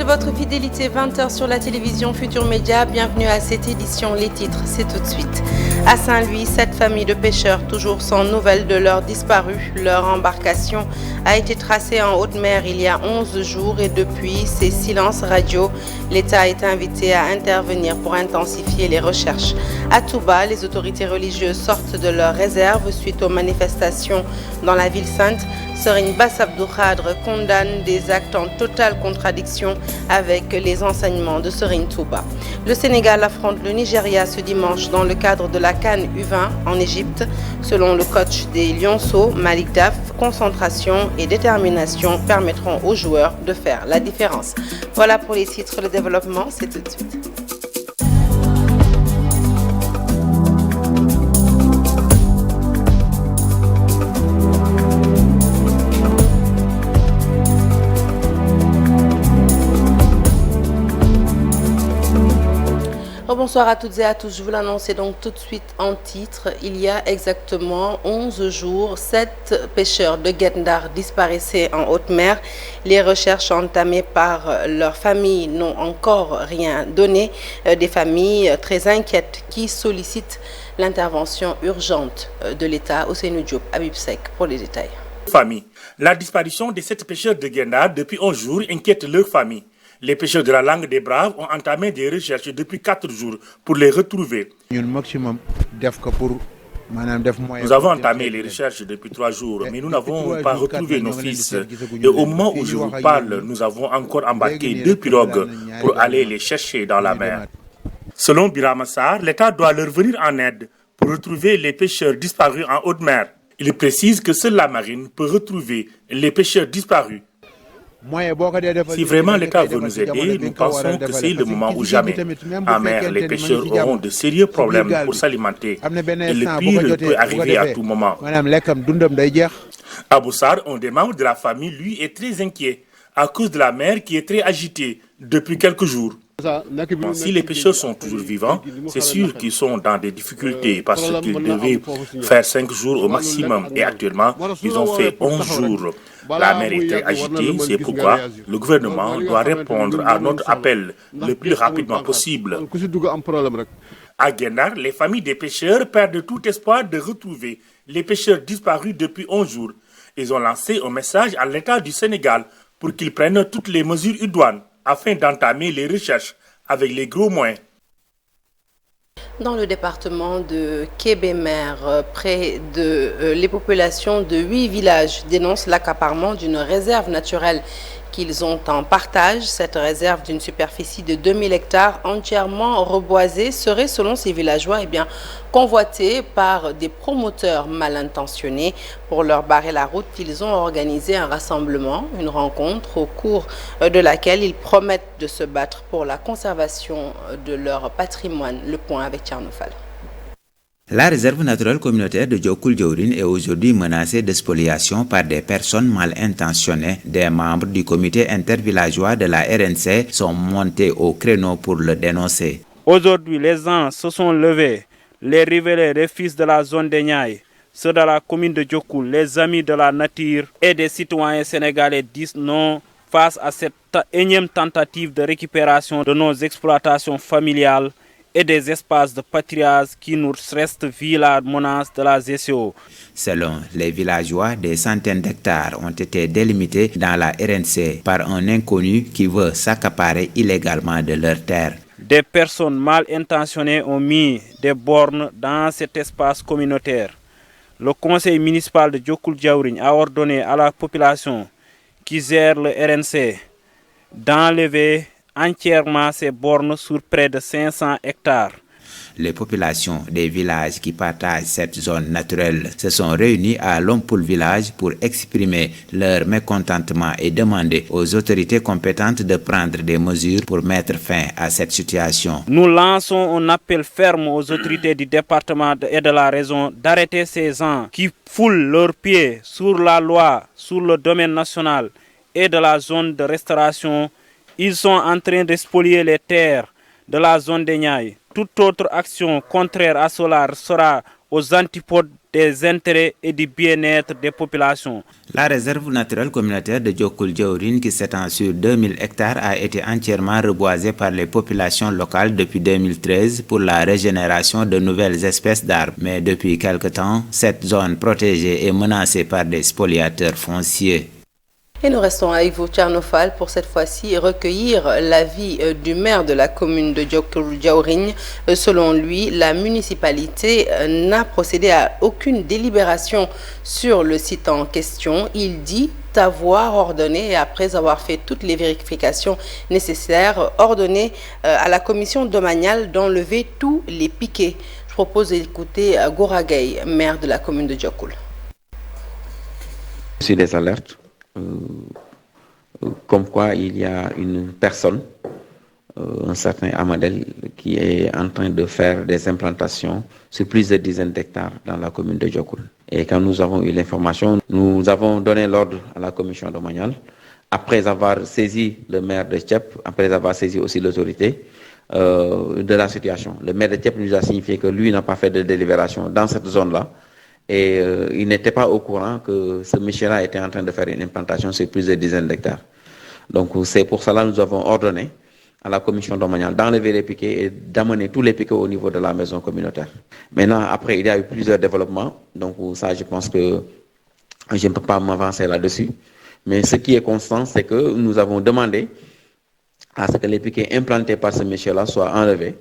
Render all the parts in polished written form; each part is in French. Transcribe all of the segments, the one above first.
votre fidélité. 20h sur la télévision Futur Média. Bienvenue à cette édition. Les titres, c'est tout de suite. À Saint-Louis, 7 familles de pêcheurs toujours sans nouvelles de leurs disparus. Leur embarcation a été tracée en haute mer il y a 11 jours et depuis ces silences radio, l'État est invité à intervenir pour intensifier les recherches. À Touba, les autorités religieuses sortent de leurs réserves suite aux manifestations dans la ville sainte. Serigne Bass Abdou Khadre condamne des actes en totale contradiction avec les enseignements de Serigne Touba. Le Sénégal affronte le Nigeria ce dimanche dans le cadre de la CAN U20 en Égypte. Selon le coach des Lionceaux, Malik Daf, concentration et détermination permettront aux joueurs de faire la différence. Voilà pour les titres. Le développement, c'est tout de suite. Bonsoir à toutes et à tous, je vous l'annonce donc tout de suite en titre. Il y a exactement 11 jours, 7 pêcheurs de Guet-Ndar disparaissaient en haute mer. Les recherches entamées par leurs familles n'ont encore rien donné. Des familles très inquiètes qui sollicitent l'intervention urgente de l'État. Ousseynou Diop, Habib Seck pour les détails. Famille. La disparition de 7 pêcheurs de Guet-Ndar depuis 11 jours inquiète leur famille. Les pêcheurs de la Langue des Braves ont entamé des recherches depuis 4 jours pour les retrouver. Nous avons entamé les recherches depuis 3 jours, mais nous n'avons pas retrouvé nos fils. Et au moment où je vous parle, nous avons encore embarqué 2 pirogues pour aller les chercher dans la mer. Selon Birama Sarr, l'État doit leur venir en aide pour retrouver les pêcheurs disparus en haute mer. Il précise que seule la marine peut retrouver les pêcheurs disparus. Si vraiment l'État veut nous aider, nous pensons que c'est le moment ou jamais. En mer, les pêcheurs auront de sérieux problèmes pour s'alimenter. Et le pire peut arriver à tout moment. Abou Sarr, un des membres de la famille, lui, est très inquiet à cause de la mer qui est très agitée depuis quelques jours. Si les pêcheurs sont toujours vivants, c'est sûr qu'ils sont dans des difficultés parce qu'ils devaient faire 5 jours au maximum et actuellement, ils ont fait 11 jours. La mer est très agitée, c'est pourquoi le gouvernement doit répondre à notre appel le plus rapidement possible. À Guet-Ndar, les familles des pêcheurs perdent tout espoir de retrouver les pêcheurs disparus depuis 11 jours. Ils ont lancé un message à l'État du Sénégal pour qu'il prenne toutes les mesures idoines afin d'entamer les recherches avec les gros moyens. Dans le département de Kébémer, près de les populations de 8 villages dénoncent l'accaparement d'une réserve naturelle qu'ils ont en partage. Cette réserve d'une superficie de 2000 hectares entièrement reboisée serait, selon ces villageois, convoitée par des promoteurs mal intentionnés. Pour leur barrer la route, ils ont organisé un rassemblement, une rencontre au cours de laquelle ils promettent de se battre pour la conservation de leur patrimoine. Le point avec Tchernoufal. La réserve naturelle communautaire de Diokoul Diourine est aujourd'hui menacée de spoliation par des personnes mal intentionnées. Des membres du comité intervillageois de la RNC sont montés au créneau pour le dénoncer. Aujourd'hui, les gens se sont levés, les riverains, les fils de la zone des Niayes, ceux de la commune de Diokoul, les amis de la nature et des citoyens sénégalais disent non face à cette énième tentative de récupération de nos exploitations familiales et des espaces de patriage qui nous restent via la menace de la GCO. Selon les villageois, des centaines d'hectares ont été délimités dans la RNC par un inconnu qui veut s'accaparer illégalement de leurs terres. Des personnes mal intentionnées ont mis des bornes dans cet espace communautaire. Le conseil municipal de Diokoul Diourine a ordonné à la population qui gère le RNC d'enlever entièrement ces bornes sur près de 500 hectares. Les populations des villages qui partagent cette zone naturelle se sont réunies à Lompoul village pour exprimer leur mécontentement et demander aux autorités compétentes de prendre des mesures pour mettre fin à cette situation. Nous lançons un appel ferme aux autorités du département et de la région d'arrêter ces gens qui foulent leurs pieds sur la loi, sur le domaine national et de la zone de restauration. Ils sont en train de spolier les terres de la zone des Niayes. Toute autre action contraire à cela sera aux antipodes des intérêts et du bien-être des populations. La réserve naturelle communautaire de Diokoul-Djaourine, qui s'étend sur 2000 hectares, a été entièrement reboisée par les populations locales depuis 2013 pour la régénération de nouvelles espèces d'arbres. Mais depuis quelque temps, cette zone protégée est menacée par des spoliateurs fonciers. Et nous restons avec vous, Tchernofal, pour cette fois-ci recueillir l'avis du maire de la commune de Diokoul-Djaourine. Selon lui, la municipalité n'a procédé à aucune délibération sur le site en question. Il dit avoir ordonné, et après avoir fait toutes les vérifications nécessaires, ordonné à la commission domaniale d'enlever tous les piquets. Je propose d'écouter Gora Gueye, maire de la commune de Diokoul. C'est des alertes. Comme quoi il y a une personne, un certain Amadel, qui est en train de faire des implantations sur plusieurs dizaines d'hectares dans la commune de Diokoul. Et quand nous avons eu l'information, nous avons donné l'ordre à la commission domaniale, après avoir saisi le maire de Tchep, après avoir saisi aussi l'autorité de la situation. Le maire de Tchep nous a signifié que lui n'a pas fait de délibération dans cette zone-là. Et il n'était pas au courant que ce monsieur-là était en train de faire une implantation sur plusieurs dizaines d'hectares. Donc c'est pour cela que nous avons ordonné à la commission domaniale d'enlever les piquets et d'amener tous les piquets au niveau de la maison communautaire. Maintenant, après, il y a eu plusieurs développements. Donc ça, je pense que je ne peux pas m'avancer là-dessus. Mais ce qui est constant, c'est que nous avons demandé à ce que les piquets implantés par ce monsieur-là soient enlevés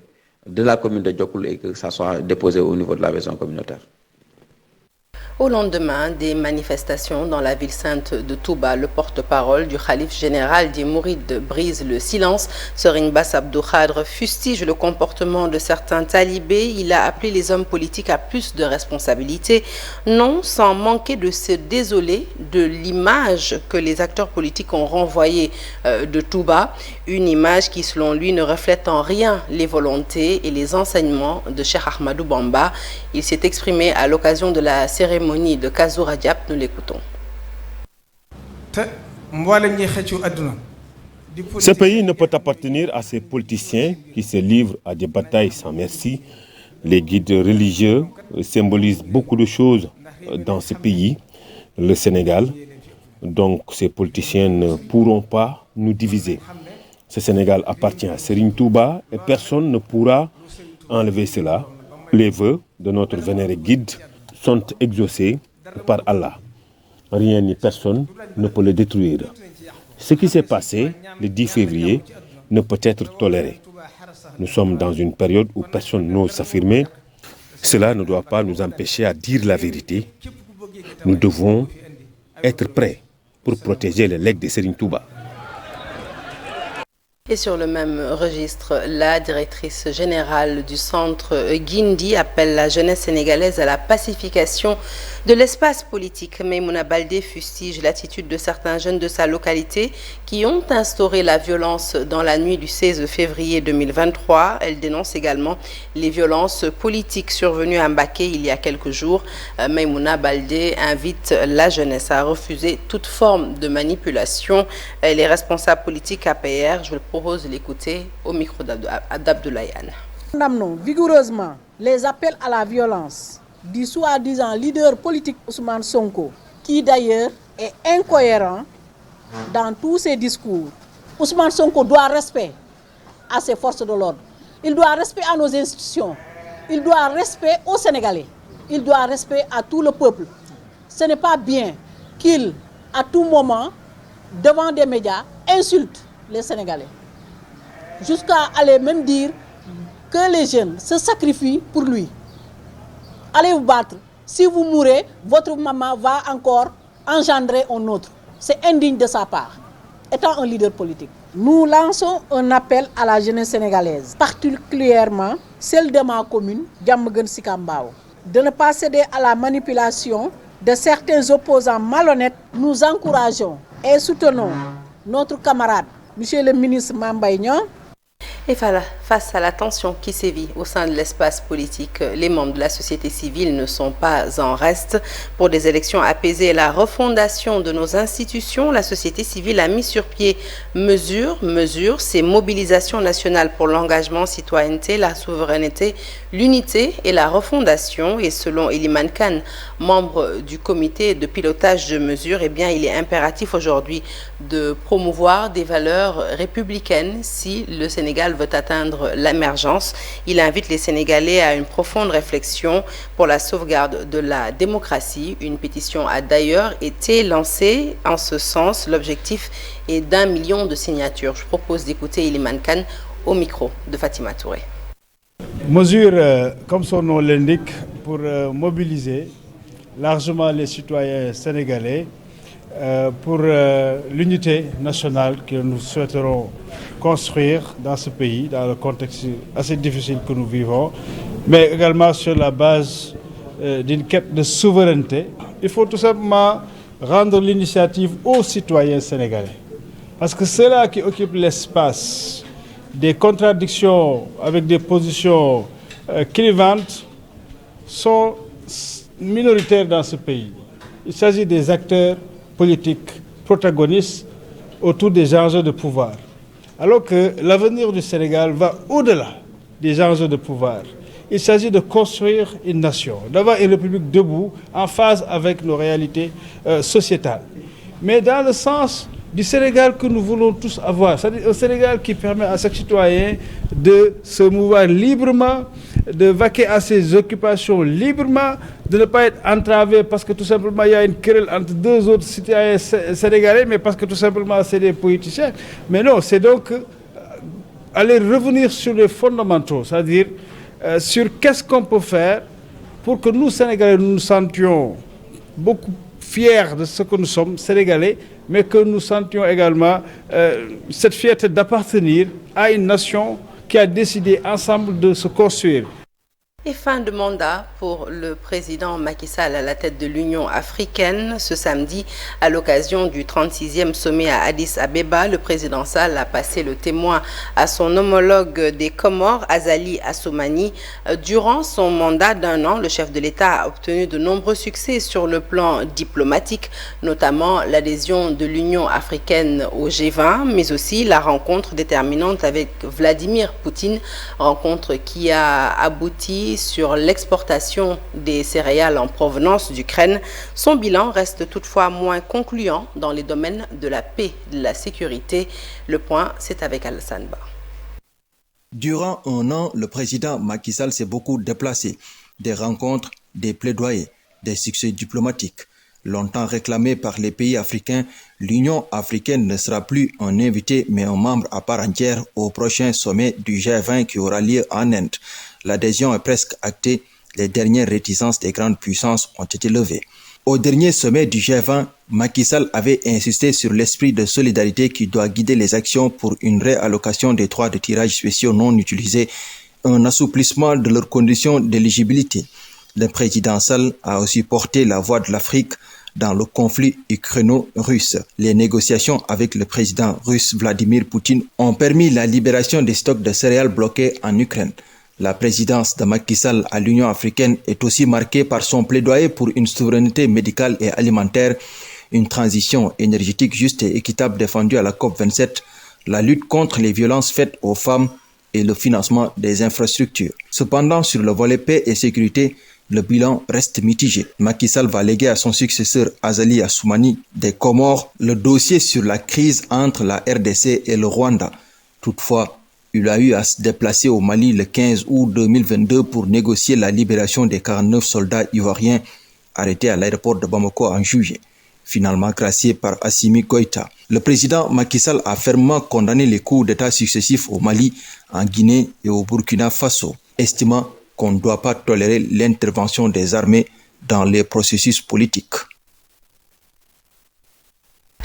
de la commune de Diokoul et que ça soit déposé au niveau de la maison communautaire. Au lendemain des manifestations dans la ville sainte de Touba, le porte-parole du khalife général des Mourides brise le silence. Serigne Bass Abdou Khadre fustige le comportement de certains talibés. Il a appelé les hommes politiques à plus de responsabilités, non sans manquer de se désoler de l'image que les acteurs politiques ont renvoyée de Touba. Une image qui, selon lui, ne reflète en rien les volontés et les enseignements de Cheikh Ahmadou Bamba. Il s'est exprimé à l'occasion de la cérémonie de Kazu Rajab. Nous l'écoutons. Ce pays ne peut appartenir à ces politiciens qui se livrent à des batailles sans merci. Les guides religieux symbolisent beaucoup de choses dans ce pays, le Sénégal. Donc ces politiciens ne pourront pas nous diviser. Ce Sénégal appartient à Serigne Touba et personne ne pourra enlever cela. Les vœux de notre vénéré guide sont exaucés par Allah. Rien ni personne ne peut le détruire. Ce qui s'est passé le 10 février ne peut être toléré. Nous sommes dans une période où personne n'ose s'affirmer. Cela ne doit pas nous empêcher à dire la vérité. Nous devons être prêts pour protéger les legs de Serigne Touba. Et sur le même registre, la directrice générale du centre Guindi appelle la jeunesse sénégalaise à la pacification de l'espace politique. Maïmouna Baldé fustige l'attitude de certains jeunes de sa localité qui ont instauré la violence dans la nuit du 16 février 2023. Elle dénonce également les violences politiques survenues à Mbacké il y a quelques jours. Maïmouna Baldé invite la jeunesse à refuser toute forme de manipulation. Les responsables politiques APR, je le propose de l'écouter au micro d'Abdoulaye Anne. Condamnons vigoureusement les appels à la violence du soi-disant leader politique Ousmane Sonko, qui d'ailleurs est incohérent dans tous ses discours. Ousmane Sonko doit respect à ses forces de l'ordre, il doit respect à nos institutions, il doit respect aux Sénégalais, il doit respect à tout le peuple. Ce n'est pas bien qu'il, à tout moment, devant des médias, insulte les Sénégalais. Jusqu'à aller même dire que les jeunes se sacrifient pour lui. Allez vous battre. Si vous mourrez, votre maman va encore engendrer un autre. C'est indigne de sa part, étant un leader politique. Nous lançons un appel à la jeunesse sénégalaise, particulièrement celle de ma commune, Diamaguène Sicap Mbao, de ne pas céder à la manipulation de certains opposants malhonnêtes. Nous encourageons et soutenons notre camarade, Monsieur le ministre Mame Mbaye Niang. Et Face à la tension qui sévit au sein de l'espace politique, les membres de la société civile ne sont pas en reste. Pour des élections apaisées et la refondation de nos institutions, la société civile a mis sur pied mesures, ces mobilisations nationales pour l'engagement, citoyenneté, la souveraineté, l'unité et la refondation. Et selon Iliman Khan, membre du comité de pilotage de mesures, il est impératif aujourd'hui de promouvoir des valeurs républicaines si le Sénégal veut atteindre l'émergence. Il invite les Sénégalais à une profonde réflexion pour la sauvegarde de la démocratie. Une pétition a d'ailleurs été lancée en ce sens. L'objectif est d'1 million de signatures. Je propose d'écouter Iliman Khan au micro de Fatima Touré. Mesure, comme son nom l'indique, pour mobiliser largement les citoyens sénégalais pour l'unité nationale que nous souhaiterons construire dans ce pays, dans le contexte assez difficile que nous vivons, mais également sur la base d'une quête de souveraineté. Il faut tout simplement rendre l'initiative aux citoyens sénégalais. Parce que ceux-là qui occupent l'espace des contradictions avec des positions clivantes sont minoritaires dans ce pays. Il s'agit des acteurs politiques protagonistes autour des enjeux de pouvoir. Alors que l'avenir du Sénégal va au-delà des enjeux de pouvoir. Il s'agit de construire une nation, d'avoir une république debout, en phase avec nos réalités sociétales. Mais dans le sens du Sénégal que nous voulons tous avoir, c'est-à-dire un Sénégal qui permet à chaque citoyen de se mouvoir librement, de vaquer à ses occupations librement, de ne pas être entravé parce que tout simplement il y a une querelle entre deux autres citoyens sénégalais, mais parce que tout simplement c'est des politiciens. Mais non, c'est donc aller revenir sur les fondamentaux, c'est-à-dire sur qu'est-ce qu'on peut faire pour que nous, Sénégalais, nous nous sentions beaucoup fiers de ce que nous sommes, Sénégalais, mais que nous sentions également cette fierté d'appartenir à une nation qui a décidé ensemble de se construire. Et fin de mandat pour le président Macky Sall à la tête de l'Union africaine. Ce samedi, à l'occasion du 36e sommet à Addis Abeba, le président Sall a passé le témoin à son homologue des Comores, Azali Assoumani. Durant son mandat d'1 an, le chef de l'État a obtenu de nombreux succès sur le plan diplomatique, notamment l'adhésion de l'Union africaine au G20, mais aussi la rencontre déterminante avec Vladimir Poutine, rencontre qui a abouti sur l'exportation des céréales en provenance d'Ukraine. Son bilan reste toutefois moins concluant dans les domaines de la paix et de la sécurité. Le point, c'est avec Alassane Ba. Durant 1 an, le président Macky Sall s'est beaucoup déplacé. Des rencontres, des plaidoyers, des succès diplomatiques. Longtemps réclamé par les pays africains, l'Union africaine ne sera plus un invité mais un membre à part entière au prochain sommet du G20 qui aura lieu en Inde. L'adhésion est presque actée, les dernières réticences des grandes puissances ont été levées. Au dernier sommet du G20, Macky Sall avait insisté sur l'esprit de solidarité qui doit guider les actions pour une réallocation des droits de tirage spéciaux non utilisés, un assouplissement de leurs conditions d'éligibilité. Le président Sall a aussi porté la voix de l'Afrique dans le conflit ukraino-russe. Les négociations avec le président russe Vladimir Poutine ont permis la libération des stocks de céréales bloqués en Ukraine. La présidence de Macky Sall à l'Union africaine est aussi marquée par son plaidoyer pour une souveraineté médicale et alimentaire, une transition énergétique juste et équitable défendue à la COP27, la lutte contre les violences faites aux femmes et le financement des infrastructures. Cependant, sur le volet paix et sécurité, le bilan reste mitigé. Macky Sall va léguer à son successeur Azali Assoumani des Comores le dossier sur la crise entre la RDC et le Rwanda. Toutefois, il a eu à se déplacer au Mali le 15 août 2022 pour négocier la libération des 49 soldats ivoiriens arrêtés à l'aéroport de Bamako en juillet, finalement gracié par Assimi Goïta. Le président Macky Sall a fermement condamné les coups d'État successifs au Mali, en Guinée et au Burkina Faso, estimant qu'on ne doit pas tolérer l'intervention des armées dans les processus politiques.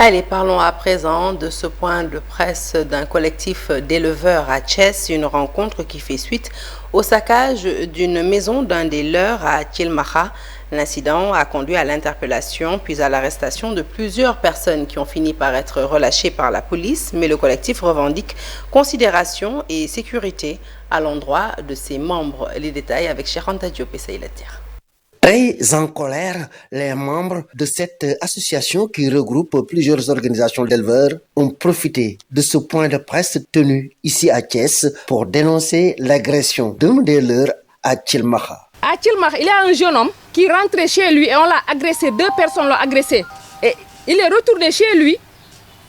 Allez, parlons à présent de ce point de presse d'un collectif d'éleveurs à Thiès, une rencontre qui fait suite au saccage d'une maison d'un des leurs à Thielmaha. L'incident a conduit à l'interpellation puis à l'arrestation de plusieurs personnes qui ont fini par être relâchées par la police, mais le collectif revendique considération et sécurité à l'endroit de ses membres. Les détails avec Cheikh Diop et Saïlatir. Très en colère, les membres de cette association qui regroupe plusieurs organisations d'éleveurs ont profité de ce point de presse tenu ici à Thiès pour dénoncer l'agression d'un des leurs à Thielmaha. À Thielmaha, il y a un jeune homme qui rentrait chez lui et on l'a agressé, 2 personnes l'ont agressé. Et il est retourné chez lui,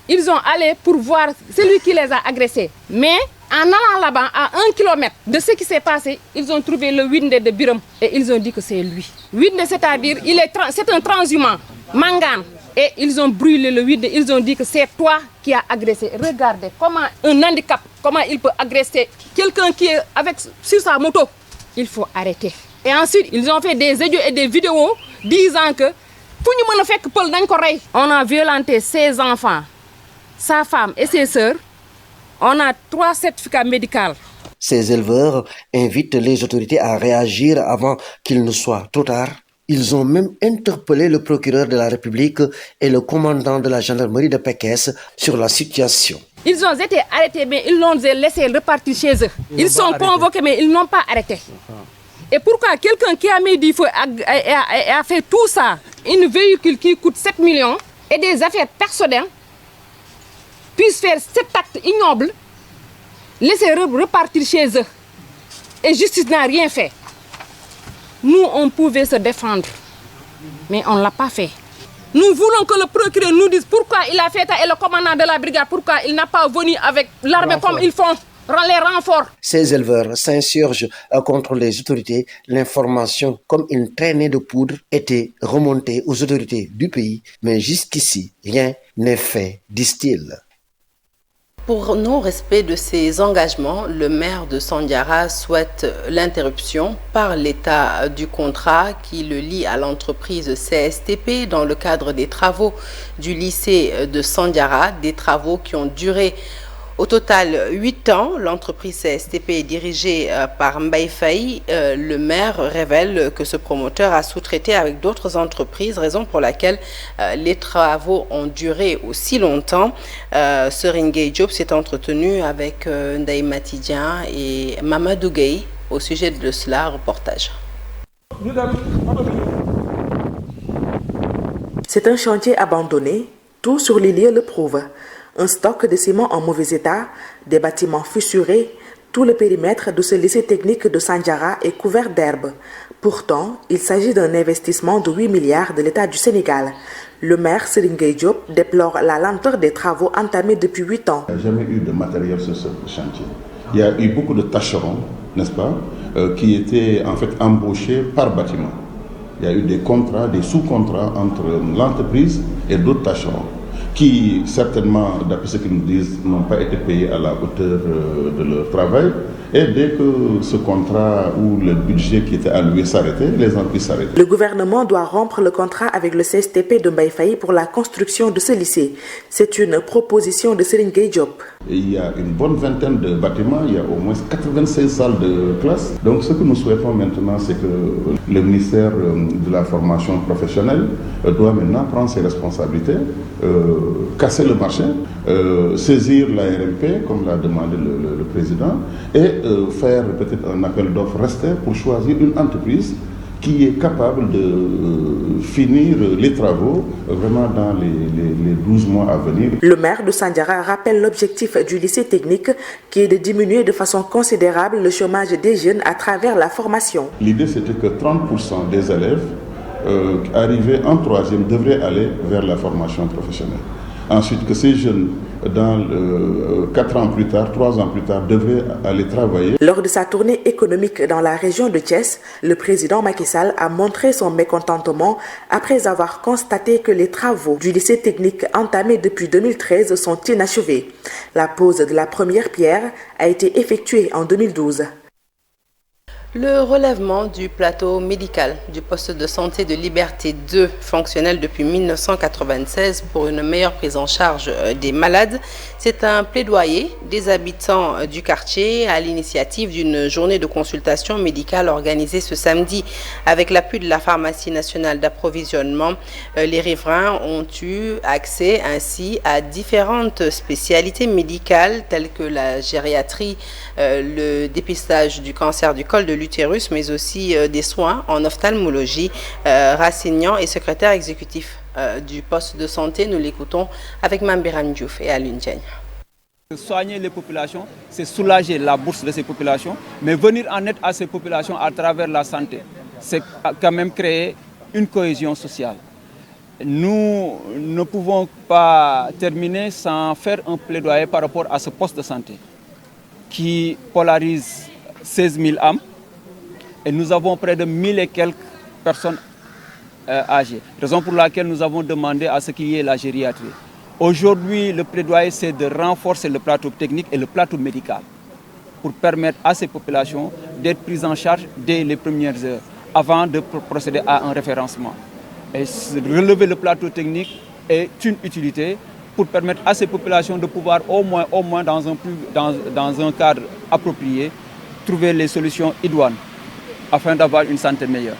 ils ont allé pour voir celui qui les a agressés. Mais en allant là-bas, à 1 kilomètre de ce qui s'est passé, ils ont trouvé le Winde de Biram et ils ont dit que c'est lui. Winde, c'est-à-dire, c'est un transhumant, Mangane. Et ils ont brûlé le Winde, ils ont dit que c'est toi qui as agressé. Regardez comment un handicap, comment il peut agresser quelqu'un qui est sur sa moto. Il faut arrêter. Et ensuite, ils ont fait des audios et des vidéos disant que on a violenté ses enfants, sa femme et ses sœurs. On a 3 certificats médicaux. Ces éleveurs invitent les autorités à réagir avant qu'il ne soit trop tard. Ils ont même interpellé le procureur de la République et le commandant de la gendarmerie de Pékesse sur la situation. Ils ont été arrêtés, mais ils l'ont laissé repartir chez eux. Ils sont convoqués, mais ils n'ont pas arrêté. Et pourquoi quelqu'un qui a mis du feu et a fait tout ça, un véhicule qui coûte 7 millions et des affaires personnelles, puisse faire cet acte ignoble, laisser repartir chez eux. Et justice n'a rien fait. Nous, on pouvait se défendre, mais on ne l'a pas fait. Nous voulons que le procureur nous dise pourquoi il a fait ça et le commandant de la brigade, pourquoi il n'a pas venu avec l'armée comme ils font, les renforts. Ces éleveurs s'insurgent contre les autorités. L'information, comme une traînée de poudre, était remontée aux autorités du pays, mais jusqu'ici, rien n'est fait, disent-ils. Pour non-respect de ses engagements, le maire de Sandiara souhaite l'interruption par l'État du contrat qui le lie à l'entreprise CSTP dans le cadre des travaux du lycée de Sandiara, des travaux qui ont duré au total 8 ans. L'entreprise CSTP est dirigée par Mbaye Faye. Le maire révèle que ce promoteur a sous-traité avec d'autres entreprises, raison pour laquelle les travaux ont duré aussi longtemps. Serigne Diop s'est entretenu avec Ndaye Matidien et Mamadou Gueye au sujet de cela. Reportage. C'est un chantier abandonné. Tout sur les lieux le prouve. Un stock de ciment en mauvais état, des bâtiments fissurés, tout le périmètre de ce lycée technique de Sandiara est couvert d'herbe. Pourtant, il s'agit d'un investissement de 8 milliards de l'État du Sénégal. Le maire Serigne Diop déplore la lenteur des travaux entamés depuis 8 ans. Il n'y a jamais eu de matériel sur ce chantier. Il y a eu beaucoup de tâcherons, n'est-ce pas, qui étaient en fait embauchés par bâtiment. Il y a eu des contrats, des sous-contrats entre l'entreprise et d'autres tâcherons, qui certainement, d'après ce qu'ils nous disent, n'ont pas été payés à la hauteur de leur travail. Et dès que ce contrat ou le budget qui était alloué s'arrêtait, les entreprises s'arrêtaient. Le gouvernement doit rompre le contrat avec le CSTP de Mbaye Faye pour la construction de ce lycée. C'est une proposition de Serigne Diop. Il y a une bonne vingtaine de bâtiments, il y a au moins 96 salles de classe. Donc ce que nous souhaitons maintenant, c'est que le ministère de la formation professionnelle doit maintenant prendre ses responsabilités, casser le marché, saisir la RMP, comme l'a demandé le président, et faire peut-être un appel d'offres resté pour choisir une entreprise qui est capable de finir les travaux vraiment dans les 12 mois à venir. Le maire de Sandiara rappelle l'objectif du lycée technique qui est de diminuer de façon considérable le chômage des jeunes à travers la formation. L'idée c'était que 30% des élèves arrivés en 3e devraient aller vers la formation professionnelle. Ensuite, que ces jeunes, dans 4 ans plus tard, 3 ans plus tard, devraient aller travailler. Lors de sa tournée économique dans la région de Thiès, le président Macky Sall a montré son mécontentement après avoir constaté que les travaux du lycée technique entamés depuis 2013 sont inachevés. La pose de la première pierre a été effectuée en 2012. Le relèvement du plateau médical du poste de santé de Liberté 2, fonctionnel depuis 1996 pour une meilleure prise en charge des malades, c'est un plaidoyer des habitants du quartier à l'initiative d'une journée de consultation médicale organisée ce samedi. Avec l'appui de la pharmacie nationale d'approvisionnement, les riverains ont eu accès ainsi à différentes spécialités médicales telles que la gériatrie, le dépistage du cancer du col de l'utérus, mais aussi des soins en ophtalmologie. Rassignan est secrétaire exécutif du poste de santé. Nous l'écoutons avec Mambiran Diouf et Alun Diagne. Soigner les populations, c'est soulager la bourse de ces populations, mais venir en aide à ces populations à travers la santé, c'est quand même créer une cohésion sociale. Nous ne pouvons pas terminer sans faire un plaidoyer par rapport à ce poste de santé qui polarise 16 000 âmes et nous avons près de 1000 et quelques personnes âgées. Raison pour laquelle nous avons demandé à ce qu'il y ait la gériatrie. Aujourd'hui, le plaidoyer, c'est de renforcer le plateau technique et le plateau médical pour permettre à ces populations d'être prises en charge dès les premières heures avant de procéder à un référencement. Et relever le plateau technique est une utilité pour permettre à ces populations de pouvoir au moins dans un cadre approprié, trouver les solutions idoines afin d'avoir une santé meilleure.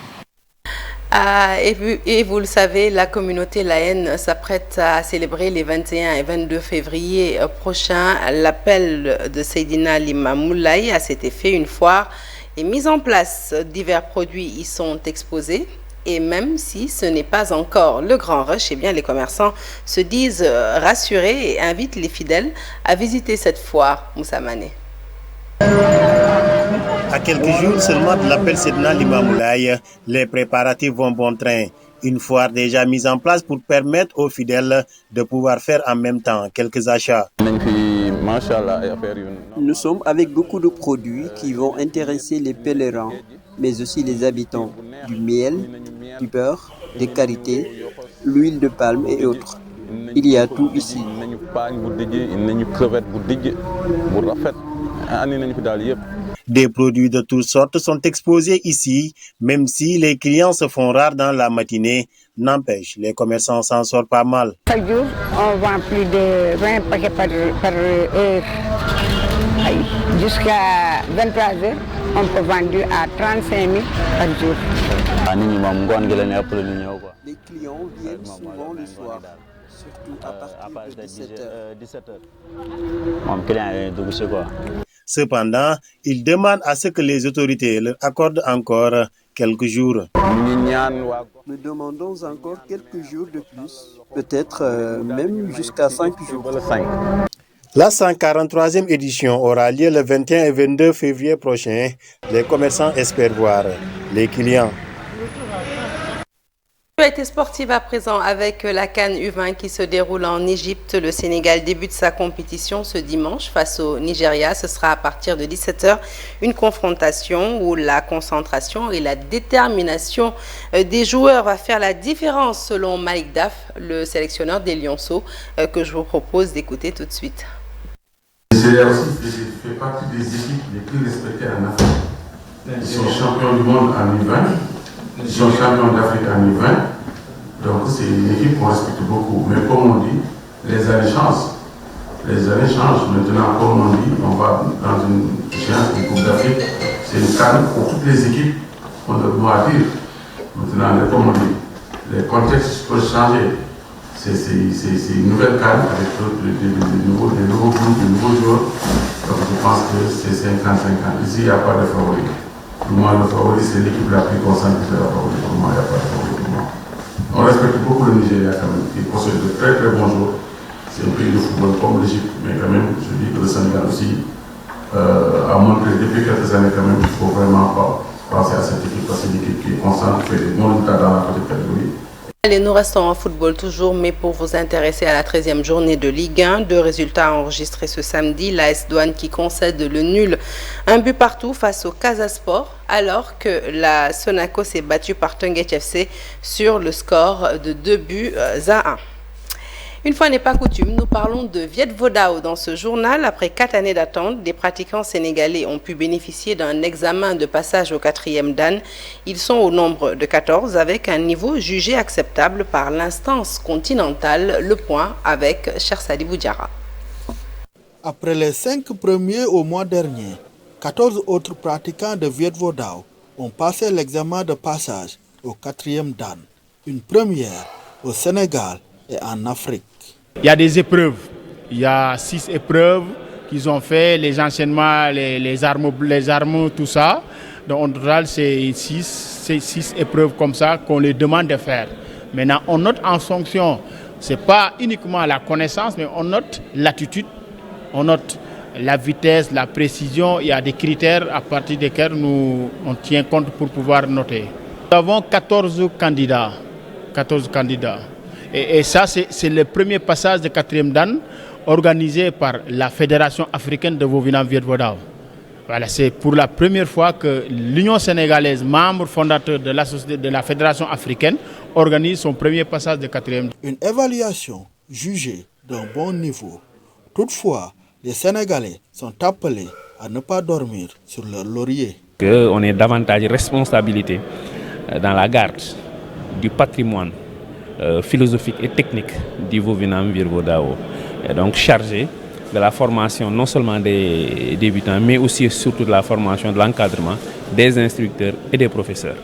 Et vous le savez, la communauté laïenne s'apprête à célébrer les 21 et 22 février prochains l'appel de Seydina Limamou Laye. À cet effet, une foire est mise en place. Divers produits y sont exposés. Et même si ce n'est pas encore le grand rush, eh bien les commerçants se disent rassurés et invitent les fidèles à visiter cette foire. Moussa Mané. À quelques jours seulement de l'appel Seydina Limamou Laye, les préparatifs vont bon train. Une foire déjà mise en place pour permettre aux fidèles de pouvoir faire en même temps quelques achats. Nous sommes avec beaucoup de produits qui vont intéresser les pèlerins, mais aussi les habitants. Du miel, du beurre, des karités, l'huile de palme et autres. Il y a tout ici. Des produits de toutes sortes sont exposés ici, même si les clients se font rares dans la matinée. N'empêche, les commerçants s'en sortent pas mal. Chaque jour, on vend plus de 20 paquets par heure. Jusqu'à 23 heures, on peut vendre à 35 000 par jour. Les clients viennent souvent le soir, surtout à partir de 17 heures. Cependant, ils demandent à ce que les autorités leur accordent encore quelques jours. Nous demandons encore quelques jours de plus, peut-être même jusqu'à 5 jours. La 143e édition aura lieu le 21 et 22 février prochain. Les commerçants espèrent voir les clients. L'actualité sportive à présent avec la CAN U20 qui se déroule en Égypte. Le Sénégal débute sa compétition ce dimanche face au Nigeria. Ce sera à partir de 17 h une confrontation où la concentration et la détermination des joueurs va faire la différence selon Malik Daf, le sélectionneur des Lionceaux, que je vous propose d'écouter tout de suite. Le Nigeria aussi fait partie des équipes les plus respectées en Afrique. Ils sont champions du monde en U20. Ils sont champions d'Afrique en U20, donc c'est une équipe qu'on respecte beaucoup. Mais comme on dit, les années changent. Les années changent. Maintenant, comme on dit, on va dans une échéance de Coupe d'Afrique. C'est une CAN pour toutes les équipes, on a le mot à dire. Maintenant, comme on dit, les contextes peuvent changer. C'est une nouvelle CAN avec des nouveaux groupes, de nouveaux joueurs. Donc je pense que c'est 50-50. Ici, il n'y a pas de favori. Pour moi, le favori, c'est l'équipe la plus concentrée de la favori. Pour moi, il n'y a pas de favori pour moi. On respecte beaucoup le Nigeria quand même, qui possède de très très bons joueurs. C'est un pays de football comme l'Égypte, mais quand même, je dis que le Sénégal aussi a montré depuis quelques années quand même qu'il ne faut vraiment pas penser à cette équipe, parce que c'est une équipe qui est constante, qui fait des bons résultats dans la petite catégorie. Allez, nous restons en football toujours, mais pour vous intéresser à la 13e journée de Ligue 1, deux résultats enregistrés ce samedi. L'AS Douanes qui concède le nul, un but partout face au Casa Sport, alors que la Sonaco s'est battue par Teungueth FC sur le score de 2 buts à 1. Une fois n'est pas coutume, nous parlons de Viet Vo Dao dans ce journal. Après 4 années d'attente, des pratiquants sénégalais ont pu bénéficier d'un examen de passage au 4e Dan. Ils sont au nombre de 14 avec un niveau jugé acceptable par l'instance continentale. Le point avec Cheikh Sadibou Diarra. Après les 5 premiers au mois dernier, 14 autres pratiquants de Viet Vo Dao ont passé l'examen de passage au 4e Dan. Une première au Sénégal et en Afrique. Il y a des épreuves. Il y a 6 épreuves qu'ils ont fait, les enchaînements, les armes, tout ça. Donc en total, c'est 6 épreuves comme ça qu'on les demande de faire. Maintenant, on note en fonction, ce n'est pas uniquement la connaissance, mais on note l'attitude, on note la vitesse, la précision. Il y a des critères à partir desquels on tient compte pour pouvoir noter. Nous avons 14 candidats. Et ça, c'est le premier passage de 4e Dan organisé par la Fédération africaine de Vovinam Viet Vo Dao. Voilà, c'est pour la première fois que l'Union sénégalaise, membre fondateur de la Fédération africaine, organise son premier passage de 4e Dan. Une évaluation jugée d'un bon niveau. Toutefois, les Sénégalais sont appelés à ne pas dormir sur leur laurier. On ait davantage de responsabilité dans la garde du patrimoine philosophique et technique du Vovinam Viet Vo Dao. Et donc chargé de la formation non seulement des débutants, mais aussi et surtout de la formation, de l'encadrement des instructeurs et des professeurs.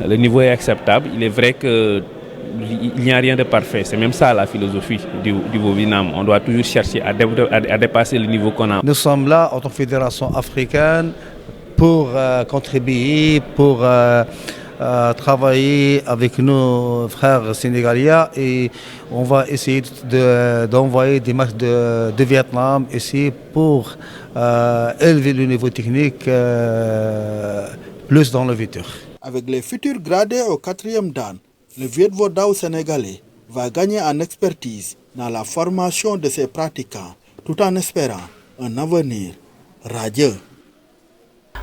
Le niveau est acceptable. Il est vrai qu'il n'y a rien de parfait. C'est même ça la philosophie du Vovinam. On doit toujours chercher à dépasser le niveau qu'on a. Nous sommes là en tant que fédération africaine pour contribuer, pour travailler avec nos frères sénégalais et on va essayer d'envoyer des matchs de Vietnam ici pour élever le niveau technique plus dans le futur. Avec les futurs gradés au 4e Dan, le Viet Vo Dao sénégalais va gagner en expertise dans la formation de ses pratiquants tout en espérant un avenir radieux.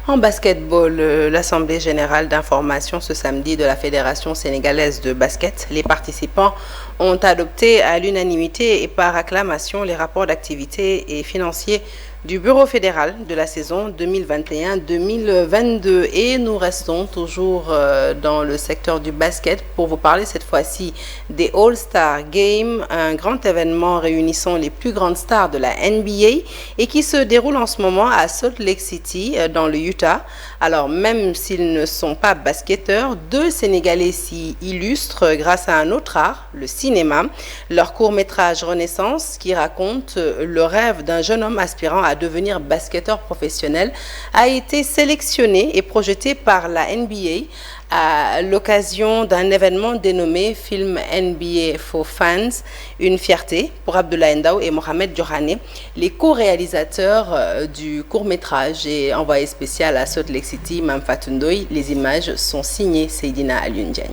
En basketball, l'Assemblée générale d'information ce samedi de la Fédération sénégalaise de basket, les participants ont adopté à l'unanimité et par acclamation les rapports d'activité et financiers du Bureau fédéral de la saison 2021-2022. Et nous restons toujours dans le secteur du basket pour vous parler cette fois-ci des All-Star Games, un grand événement réunissant les plus grandes stars de la NBA et qui se déroule en ce moment à Salt Lake City dans le Utah. Alors même s'ils ne sont pas basketteurs, 2 Sénégalais s'y illustrent grâce à un autre art, le cinéma. Leur court-métrage Renaissance, qui raconte le rêve d'un jeune homme aspirant à devenir basketteur professionnel, a été sélectionné et projeté par la NBA à l'occasion d'un événement dénommé Film NBA for Fans, une fierté pour Abdoulaye Ndao et Mohamed Diohane, les co-réalisateurs du court-métrage et envoyé spécial à Salt Lake City, Mame Fatou Ndoye. Les images sont signées Seydina Alioune Diagne.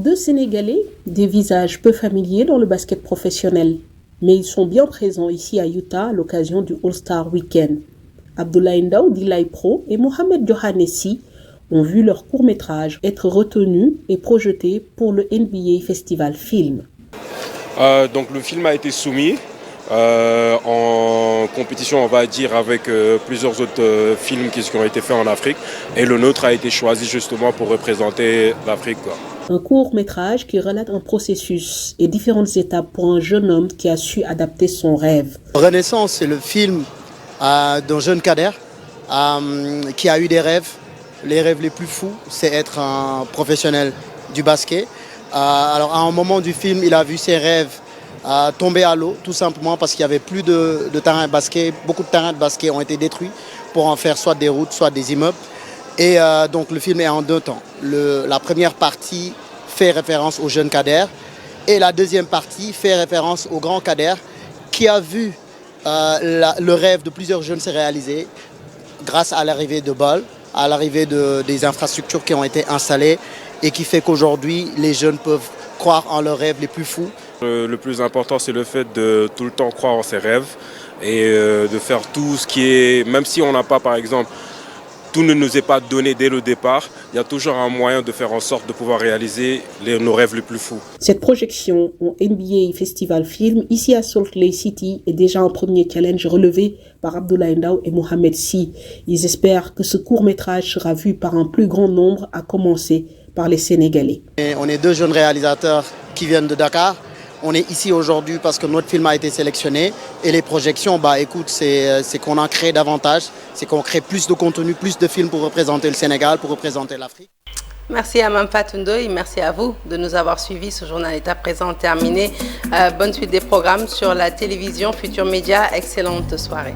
2 Sénégalais, des visages peu familiers dans le basket professionnel, mais ils sont bien présents ici à Utah à l'occasion du All-Star Weekend. Abdoulaye Ndao d'Ilay Pro et Mohamed Diohane ont vu leur court-métrage être retenu et projeté pour le NBA Festival Film. Donc le film a été soumis en compétition, on va dire, avec plusieurs autres films qui ont été faits en Afrique. Et le nôtre a été choisi justement pour représenter l'Afrique. Un court-métrage qui relate un processus et différentes étapes pour un jeune homme qui a su adapter son rêve. Renaissance, c'est le film d'un jeune Kader qui a eu des rêves. Les rêves les plus fous, c'est être un professionnel du basket. Alors à un moment du film, il a vu ses rêves tomber à l'eau, tout simplement parce qu'il n'y avait plus de terrain de basket. Beaucoup de terrains de basket ont été détruits pour en faire soit des routes, soit des immeubles. Et donc le film est en 2 temps. La première partie fait référence au jeune Kader et la deuxième partie fait référence au grand Kader qui a vu le rêve de plusieurs jeunes se réaliser grâce à l'arrivée de balles, à l'arrivée des infrastructures qui ont été installées et qui fait qu'aujourd'hui les jeunes peuvent croire en leurs rêves les plus fous. Le plus important, c'est le fait de tout le temps croire en ses rêves et de faire tout ce qui est, même si on n'a pas par exemple tout ne nous est pas donné dès le départ. Il y a toujours un moyen de faire en sorte de pouvoir réaliser nos rêves les plus fous. Cette projection au NBA Festival Film ici à Salt Lake City est déjà un premier challenge relevé par Abdoulaye Ndao et Mohamed Sy. Ils espèrent que ce court-métrage sera vu par un plus grand nombre, à commencer par les Sénégalais. On est deux jeunes réalisateurs qui viennent de Dakar. On est ici aujourd'hui parce que notre film a été sélectionné et les projections, écoute, c'est qu'on en crée davantage, c'est qu'on crée plus de contenu, plus de films pour représenter le Sénégal, pour représenter l'Afrique. Merci à Mamfatou Ndoye, merci à vous de nous avoir suivis. Ce journal est à présent terminé. Bonne suite des programmes sur la télévision Futur Média. Excellente soirée.